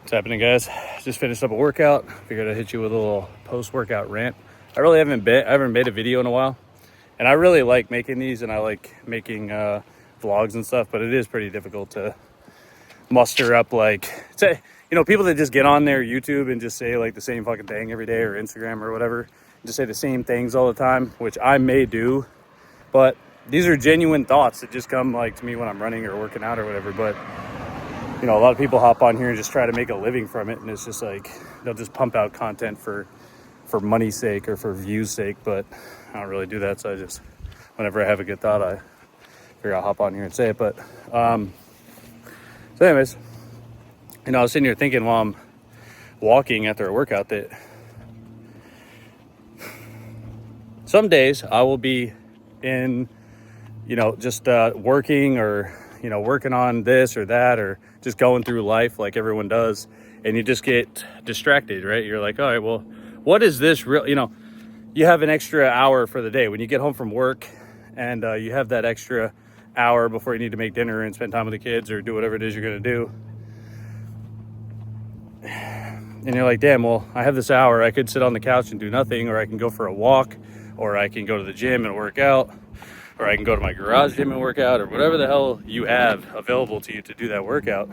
What's happening, guys? Just finished up a workout. Figured I'd hit you with a little post-workout rant. I haven't made a video in a while, and I really like making these, and I like making vlogs and stuff. But it is pretty difficult to muster up, like, say, people that just get on their YouTube and just say like the same fucking thing every day, or Instagram or whatever, and just say the same things all the time, which I may do, but these are genuine thoughts that just come like to me when I'm running or working out or whatever. But a lot of people hop on here and just try to make a living from it, and it's just like they'll just pump out content for money's sake or for views sake. But I don't really do that, so I just, whenever I have a good thought, I figure I'll hop on here and say it. But so anyways, I was sitting here thinking while I'm walking after a workout that some days I will be in just working, or working on this or that, or just going through life like everyone does, and you just get distracted, right? You're like, all right, well, what is this real? You have an extra hour for the day when you get home from work, and you have that extra hour before you need to make dinner and spend time with the kids or do whatever it is you're going to do. And you're like, damn, well, I have this hour. I could sit on the couch and do nothing, or I can go for a walk, or I can go to the gym and work out, or I can go to my garage gym and work out, or whatever the hell you have available to you to do that workout.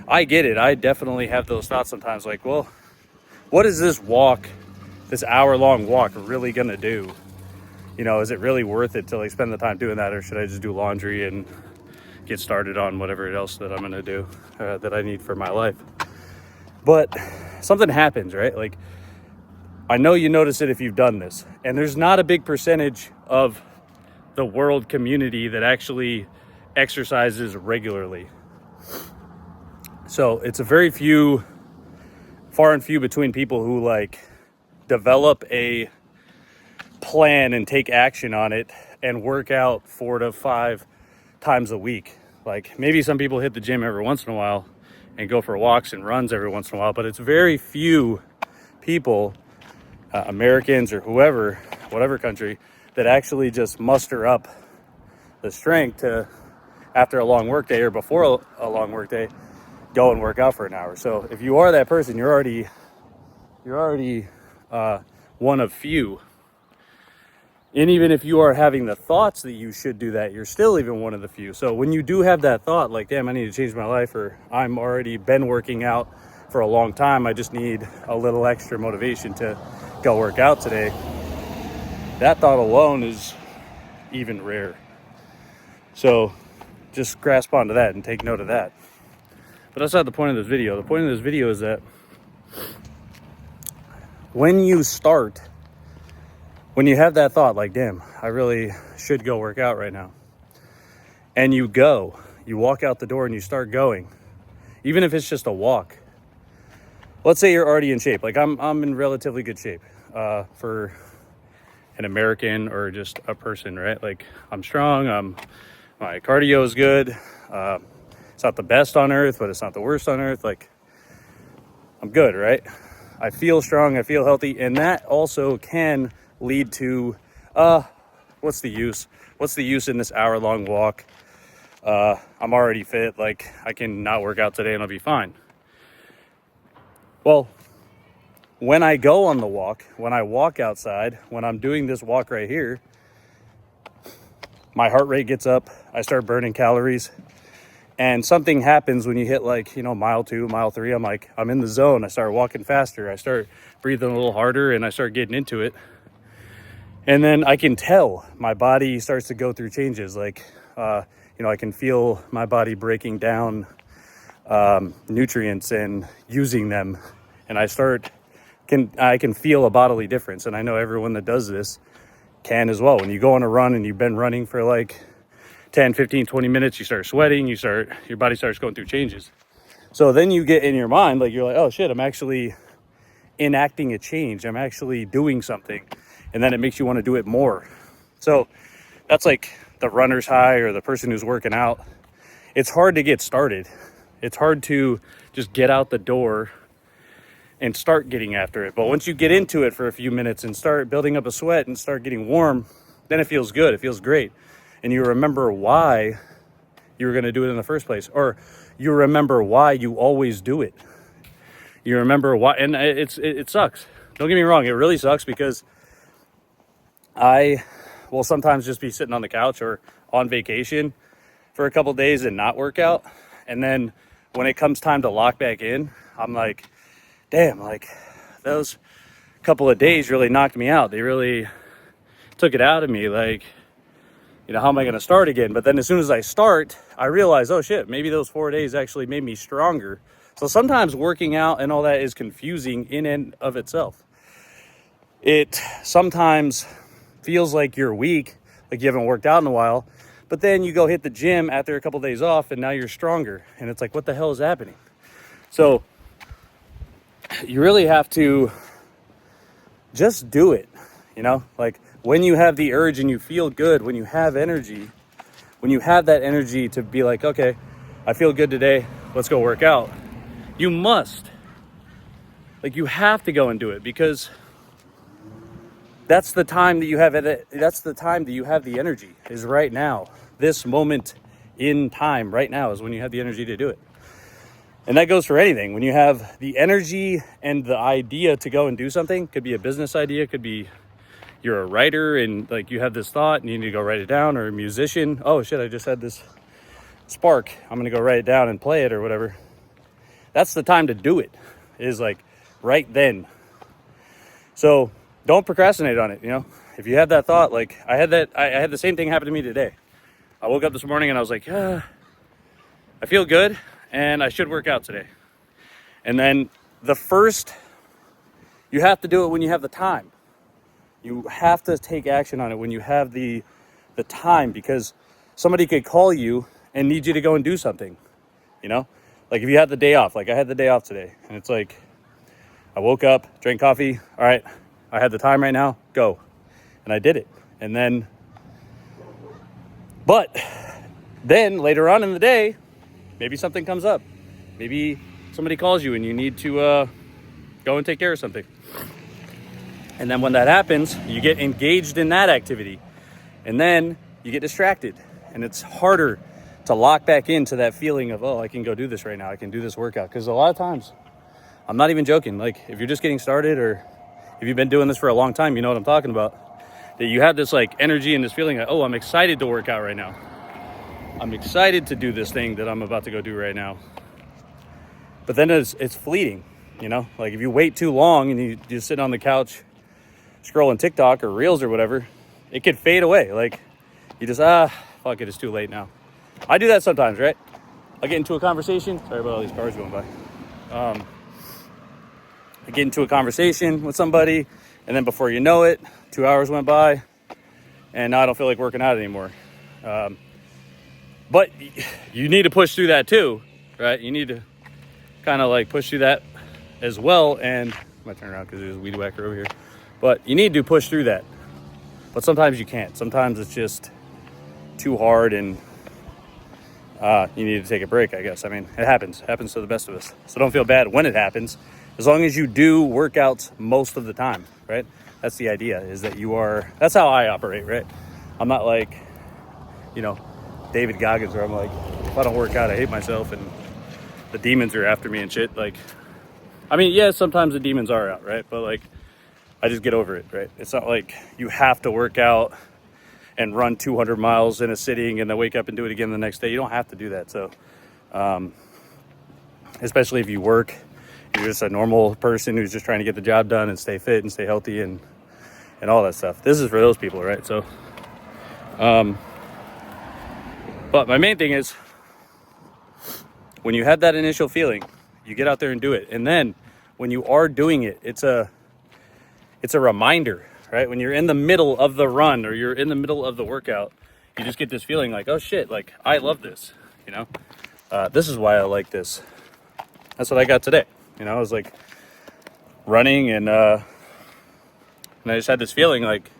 I get it. I definitely have those thoughts sometimes, like, well, what is this hour-long walk really gonna do? Is it really worth it to like spend the time doing that, or should I just do laundry and get started on whatever else that I'm gonna do that I need for my life? But something happens, right? Like, I know you notice it if you've done this, and there's not a big percentage of the world community that actually exercises regularly. So it's far and few between people who like develop a plan and take action on it and work out 4 to 5 times a week. Like, maybe some people hit the gym every once in a while and go for walks and runs every once in a while, but it's very few people, Americans or whatever country, that actually just muster up the strength to, after a long work day or before a long work day, go and work out for an hour. So if you are that person, you're already one of few. And even if you are having the thoughts that you should do that, you're still even one of the few. So when you do have that thought, like, damn, I need to change my life, or I'm already been working out for a long time, I just need a little extra motivation to go work out today, that thought alone is even rare. So just grasp onto that and take note of that. But that's not the point of this video. The point of this video is that when you have that thought, like, damn, I really should go work out right now, and you walk out the door and you start going, even if it's just a walk. Let's say you're already in shape. Like, I'm in relatively good shape for an American or just a person, right? Like, I'm strong. My cardio is good. It's not the best on earth, but it's not the worst on earth. Like, I'm good, right? I feel strong. I feel healthy. And that also can lead to, what's the use? What's the use in this hour-long walk? I'm already fit. Like, I can not work out today and I'll be fine. Well, when I go on the walk, when I walk outside, when I'm doing this walk right here, my heart rate gets up. I start burning calories. And something happens when you hit like, mile 2, mile 3. I'm in the zone. I start walking faster. I start breathing a little harder, and I start getting into it. And then I can tell my body starts to go through changes. Like, I can feel my body breaking down nutrients and using them. And I can feel a bodily difference. And I know everyone that does this can as well. When you go on a run and you've been running for like 10, 15, 20 minutes, you start sweating, your body starts going through changes. So then you get in your mind, like, you're like, oh shit, I'm actually enacting a change. I'm actually doing something. And then it makes you want to do it more. So that's like the runner's high, or the person who's working out. It's hard to get started. It's hard to just get out the door and start getting after it. But once you get into it for a few minutes and start building up a sweat and start getting warm, then it feels good. It feels great. And you remember why you were going to do it in the first place, or you remember why you always do it. You remember why, and it sucks. Don't get me wrong, it really sucks because I will sometimes just be sitting on the couch or on vacation for a couple days and not work out. And then when it comes time to lock back in, I'm like, damn, like those couple of days really knocked me out. They really took it out of me. Like, you know, how am I going to start again? But then as soon as I start, I realize, oh shit, maybe those 4 days actually made me stronger. So sometimes working out and all that is confusing in and of itself. It sometimes feels like you're weak, like you haven't worked out in a while, but then you go hit the gym after a couple of days off and now you're stronger. And it's like, what the hell is happening? So you really have to just do it, you know, like when you have the urge and you feel good, when you have energy, when you have that energy to be like, okay, I feel good today, let's go work out. You must, like, you have to go and do it because that's the time that you have it. That's the time that you have the energy, is right now. This moment in time right now is when you have the energy to do it. And that goes for anything. When you have the energy and the idea to go and do something, could be a business idea, could be you're a writer and like you have this thought and you need to go write it down, or a musician. Oh shit, I just had this spark. I'm going to go write it down and play it or whatever. That's the time to do it, is like right then. So don't procrastinate on it. You know, if you have that thought, like I had the same thing happen to me today. I woke up this morning and I was like, I feel good and I should work out today. And then you have to do it when you have the time. You have to take action on it when you have the time, because somebody could call you and need you to go and do something, you know? Like if you had the day off, like I had the day off today, and it's like, I woke up, drank coffee, all right, I had the time right now, go. And I did it. And then, but then later on in the day, maybe something comes up. Maybe somebody calls you and you need to go and take care of something. And then when that happens, you get engaged in that activity. And then you get distracted. And it's harder to lock back into that feeling of, oh, I can go do this right now. I can do this workout. Because a lot of times, I'm not even joking. Like if you're just getting started, or if you've been doing this for a long time, you know what I'm talking about. That you have this like energy and this feeling like, oh, I'm excited to work out right now. I'm excited to do this thing that I'm about to go do right now. But then it's fleeting, you know? Like if you wait too long and you just sit on the couch scrolling TikTok or Reels or whatever, it could fade away. Like you just, fuck it, it's too late now. I do that sometimes, right? I get into a conversation. Sorry about all these cars going by. I get into a conversation with somebody, and then before you know it, 2 hours went by, and now I don't feel like working out anymore. But you need to push through that too, right? You need to kind of like push through that as well. And I'm gonna turn around because there's a weed whacker over here. But you need to push through that. But sometimes you can't. Sometimes it's just too hard, and you need to take a break, I guess. I mean, it happens. It happens to the best of us. So don't feel bad when it happens, as long as you do workouts most of the time, right? That's the idea, is that that's how I operate, right? I'm not like, you know, David Goggins, where I'm like, if I don't work out, I hate myself and the demons are after me and shit. Like, I mean, yeah, sometimes the demons are out, right? But like, I just get over it, right? It's not like you have to work out and run 200 miles in a sitting and then wake up and do it again the next day. You don't have to do that. So, especially if you work, you're just a normal person who's just trying to get the job done and stay fit and stay healthy and all that stuff. This is for those people, right? So, but my main thing is, when you have that initial feeling, you get out there and do it. And then when you are doing it, it's a reminder, right? When you're in the middle of the run or you're in the middle of the workout, you just get this feeling like, oh shit, like I love this, you know? This is why I like this. That's what I got today. You know, I was like running and I just had this feeling like,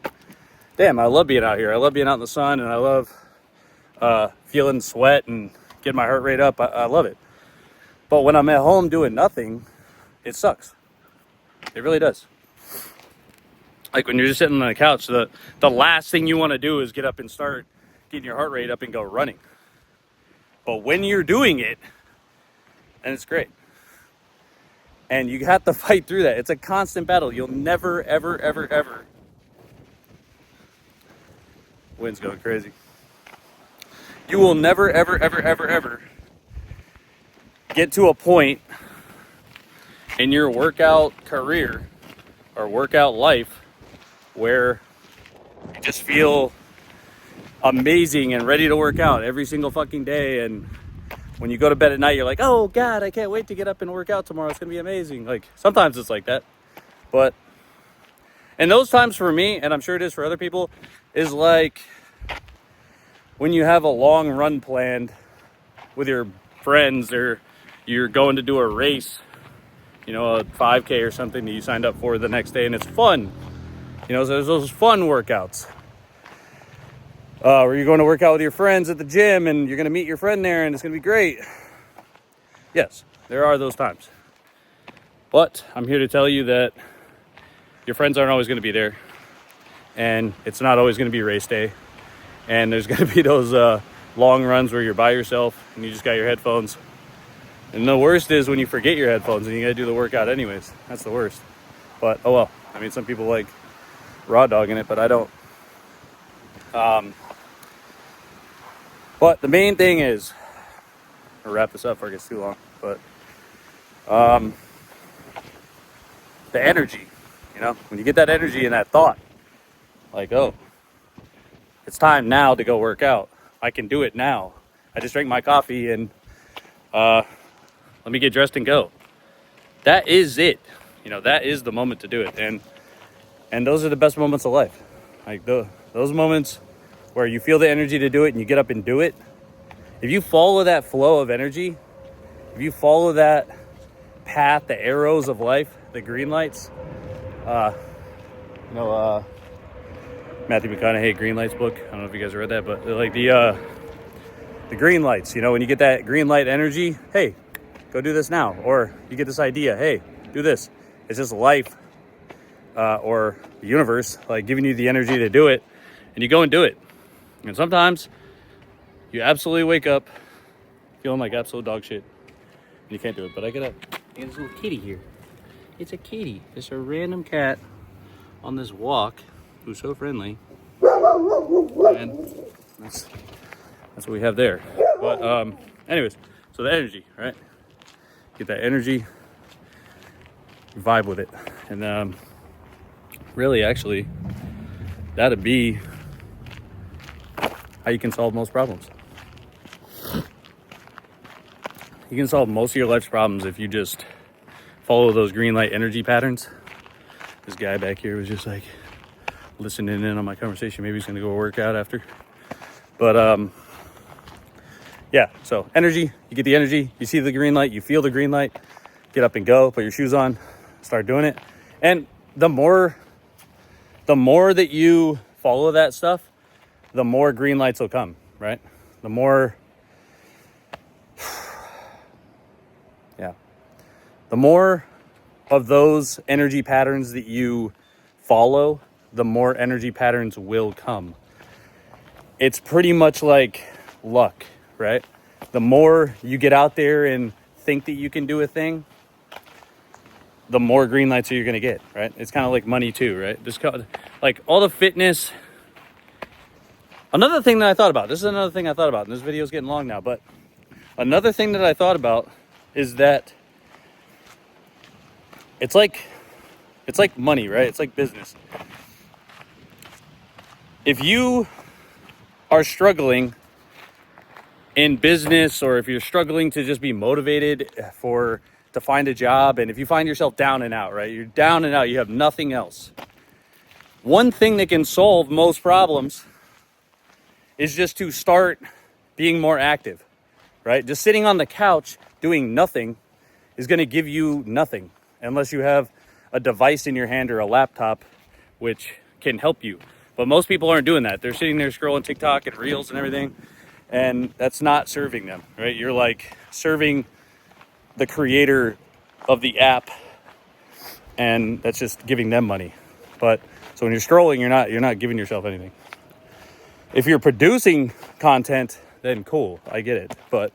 damn, I love being out here. I love being out in the sun, and I love feeling sweat and getting my heart rate up. I love it. But when I'm at home doing nothing, it sucks. It really does. Like when you're just sitting on the couch, the last thing you want to do is get up and start getting your heart rate up and go running. But when you're doing it, and it's great. And you have to fight through that. It's a constant battle. You'll never, ever, ever, ever. Wind's going crazy. You will never, ever, ever, ever, ever get to a point in your workout career or workout life where you just feel amazing and ready to work out every single fucking day. And when you go to bed at night, you're like, oh God, I can't wait to get up and work out tomorrow. It's going to be amazing. Like, sometimes it's like that. But, and those times for me, and I'm sure it is for other people, is like when you have a long run planned with your friends, or you're going to do a race, you know, a 5K or something that you signed up for the next day, and it's fun. You know, so there's those fun workouts. Where you're going to work out with your friends at the gym and you're going to meet your friend there and it's going to be great. Yes, there are those times. But I'm here to tell you that your friends aren't always going to be there. And it's not always going to be race day. And there's going to be those long runs where you're by yourself and you just got your headphones. And the worst is when you forget your headphones and you got to do the workout anyways. That's the worst. But, oh well. I mean, some people like raw dogging it, but I don't. But the main thing is, I'll wrap this up before it gets too long, but the energy, you know, when you get that energy and that thought, like, oh, it's time now to go work out. I can do it now. I just drank my coffee and let me get dressed and go. That is it. You know, that is the moment to do it. And those are the best moments of life. Like those moments where you feel the energy to do it and you get up and do it. If you follow that flow of energy, if you follow that path, the arrows of life, the green lights, Matthew McConaughey Green Lights book. I don't know if you guys read that, but like the green lights, you know, when you get that green light energy, hey, go do this now. Or you get this idea, hey, do this. It's just life or the universe, like giving you the energy to do it, and you go and do it. And sometimes you absolutely wake up feeling like absolute dog shit and you can't do it. But I get up. And there's a little kitty here. It's a kitty. It's a random cat on this walk who's so friendly. And that's what we have there. But anyways, so the energy, right? Get that energy, vibe with it. And really, actually, that'd be how you can solve most problems. You can solve most of your life's problems if you just follow those green light energy patterns. This guy back here was just like listening in on my conversation. Maybe he's gonna go work out after. But yeah, so energy, you get the energy, you see the green light, you feel the green light, get up and go, put your shoes on, start doing it. And the more that you follow that stuff, the more green lights will come, right? The more, the more of those energy patterns that you follow, the more energy patterns will come. It's pretty much like luck, right? The more you get out there and think that you can do a thing, the more green lights you're gonna get, right? It's kind of like money too, right? Just like all the fitness. Another thing that I thought about, this is another thing I thought about, and this video is getting long now, but another thing that I thought about is that it's like money, right? It's like business. If you are struggling in business, or if you're struggling to just be motivated to find a job, and if you find yourself down and out, right? You're down and out, you have nothing else. One thing that can solve most problems is just to start being more active, right? Just sitting on the couch doing nothing is going to give you nothing unless you have a device in your hand or a laptop which can help you. But most people aren't doing that. They're sitting there scrolling TikTok and Reels and everything, and that's not serving them, right? You're like serving the creator of the app, and that's just giving them money. But so when you're scrolling, you're not giving yourself anything. If you're producing content, then cool, I get it. But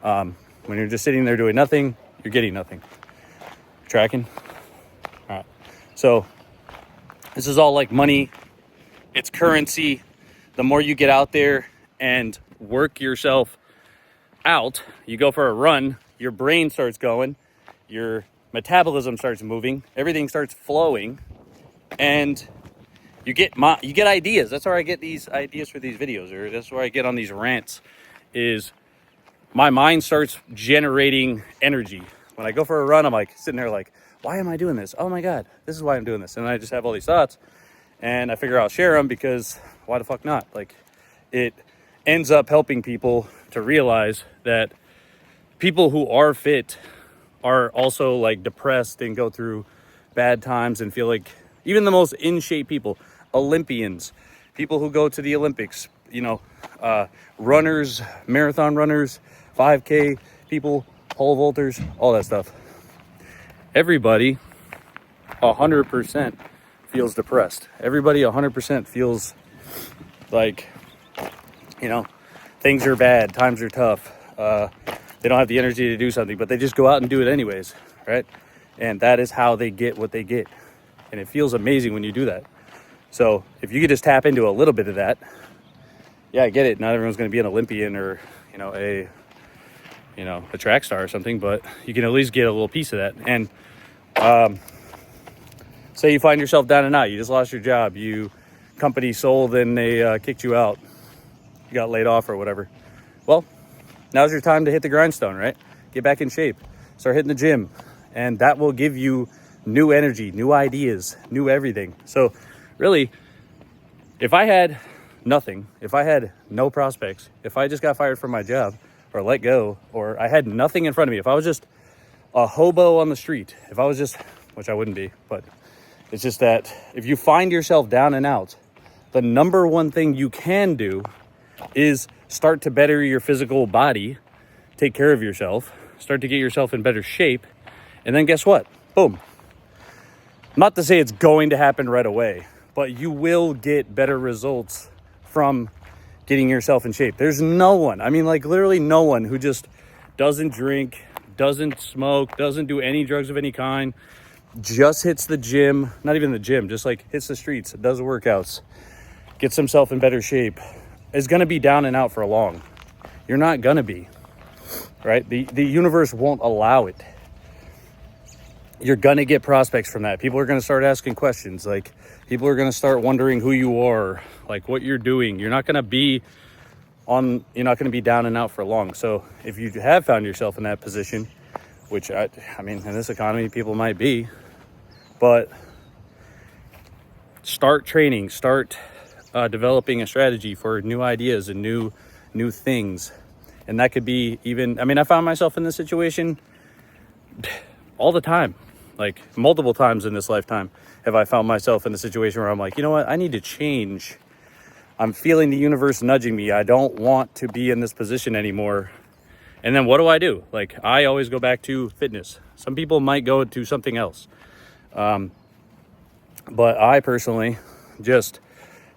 when you're just sitting there doing nothing, you're getting nothing. Tracking? All right. So this is all like money. It's currency. The more you get out there and work yourself out, you go for a run, your brain starts going, your metabolism starts moving, everything starts flowing, and you get ideas. That's where I get these ideas for these videos, or that's where I get on these rants, is my mind starts generating energy. When I go for a run, I'm like sitting there like, why am I doing this? Oh my God, this is why I'm doing this. And I just have all these thoughts, and I figure I'll share them, because why the fuck not? Like, it ends up helping people to realize that people who are fit are also like depressed and go through bad times and feel like, even the most in shape people, Olympians, people who go to the Olympics, runners, marathon runners, 5K people, pole vaulters, all that stuff. Everybody 100% feels depressed. Everybody 100% feels like, things are bad, times are tough. They don't have the energy to do something, but they just go out and do it anyways, right? And that is how they get what they get. And it feels amazing when you do that. So if you could just tap into a little bit of that, yeah, I get it. Not everyone's going to be an Olympian or, a track star or something, but you can at least get a little piece of that. And say you find yourself down and out, you just lost your job, you company sold and they kicked you out, you got laid off or whatever. Well, now's your time to hit the grindstone, right? Get back in shape, start hitting the gym, and that will give you new energy, new ideas, new everything. So really, if I had nothing, if I had no prospects, if I just got fired from my job or let go, or I had nothing in front of me, if I was just a hobo on the street, if I was just, which I wouldn't be, but it's just that if you find yourself down and out, the number one thing you can do is start to better your physical body, take care of yourself, start to get yourself in better shape, and then guess what? Boom. Not to say it's going to happen right away, but you will get better results from getting yourself in shape. There's no one, literally no one who just doesn't drink, doesn't smoke, doesn't do any drugs of any kind, just hits the gym, not even the gym, just like hits the streets, does workouts, gets himself in better shape, is going to be down and out for long. You're not going to be, right? The universe won't allow it. You're going to get prospects from that. People are going to start asking questions. Like, people are going to start wondering who you are, like what you're doing. You're not going to be down and out for long. So if you have found yourself in that position, which in this economy, people might be, but start training, start developing a strategy for new ideas and new things. And that could be even, I found myself in this situation all the time, like multiple times in this lifetime have I found myself in a situation where I'm like, you know what, I need to change. I'm feeling the universe nudging me. I don't want to be in this position anymore. And then what do? Like, I always go back to fitness. Some people might go to something else. But I personally just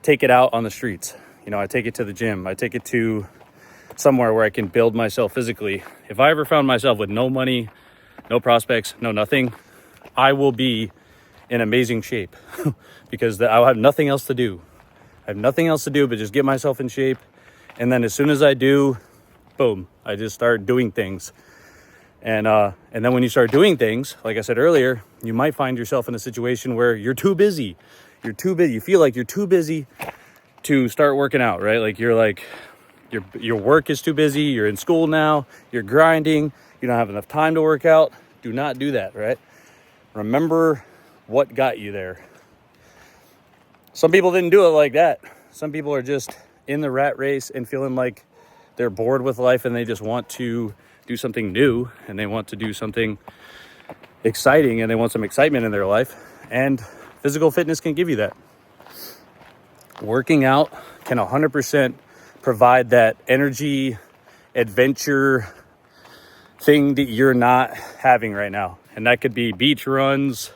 take it out on the streets. I take it to the gym. I take it to somewhere where I can build myself physically. If I ever found myself with no money, no prospects, no nothing, I will be in amazing shape because I'll have nothing else to do. I have nothing else to do but just get myself in shape. And then as soon as I do, boom, I just start doing things. And then when you start doing things, like I said earlier, you might find yourself in a situation where you're too busy. You feel like you're too busy to start working out, right? Like your work is too busy. You're in school now. You're grinding. You don't have enough time to work out. Do not do that, right? Remember what got you there. Some people didn't do it like that. Some people are just in the rat race and feeling like they're bored with life and they just want to do something new and they want to do something exciting and they want some excitement in their life. And physical fitness can give you that. Working out can 100% provide that energy, adventure thing that you're not having right now. And that could be beach runs,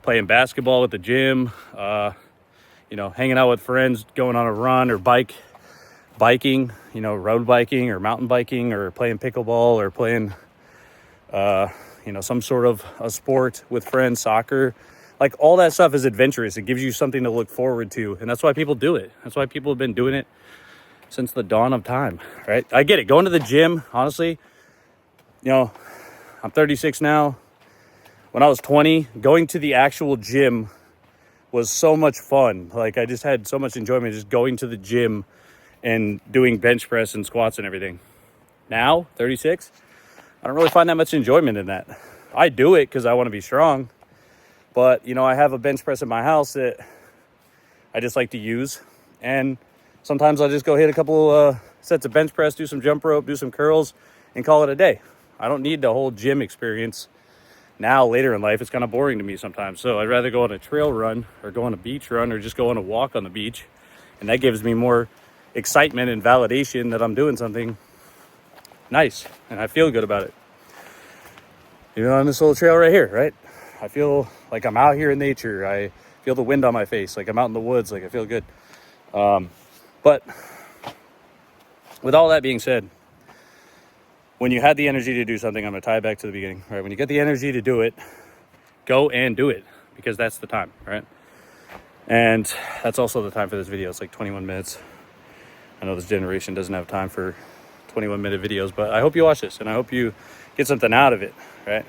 playing basketball at the gym, hanging out with friends, going on a run or biking, road biking or mountain biking or playing pickleball or playing, you know, some sort of a sport with friends, soccer, like all that stuff is adventurous. It gives you something to look forward to. And that's why people do it. That's why people have been doing it since the dawn of time, right? I get it. Going to the gym, honestly, you know, I'm 36 now. When I was 20, going to the actual gym was so much fun. Like, I just had so much enjoyment just going to the gym and doing bench press and squats and everything. Now, 36, I don't really find that much enjoyment in that. I do it because I want to be strong. But, you know, I have a bench press in my house that I just like to use. And sometimes I'll just go hit a couple sets of bench press, do some jump rope, do some curls, and call it a day. I don't need the whole gym experience. Now, later in life, it's kind of boring to me sometimes. So I'd rather go on a trail run or go on a beach run or just go on a walk on the beach. And that gives me more excitement and validation that I'm doing something nice. And I feel good about it. Even on this little trail right here, right? I feel like I'm out here in nature. I feel the wind on my face. Like I'm out in the woods. Like I feel good. But with all that being said, when you had the energy to do something, I'm going to tie it back to the beginning, right? When you get the energy to do it, go and do it, because that's the time, right? And that's also the time for this video. It's like 21 minutes. I know this generation doesn't have time for 21-minute videos, but I hope you watch this and I hope you get something out of it, right?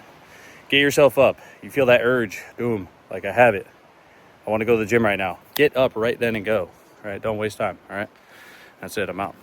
Get yourself up. You feel that urge. Boom. Like I have it. I want to go to the gym right now. Get up right then and go. All right? Don't waste time. All right? That's it. I'm out.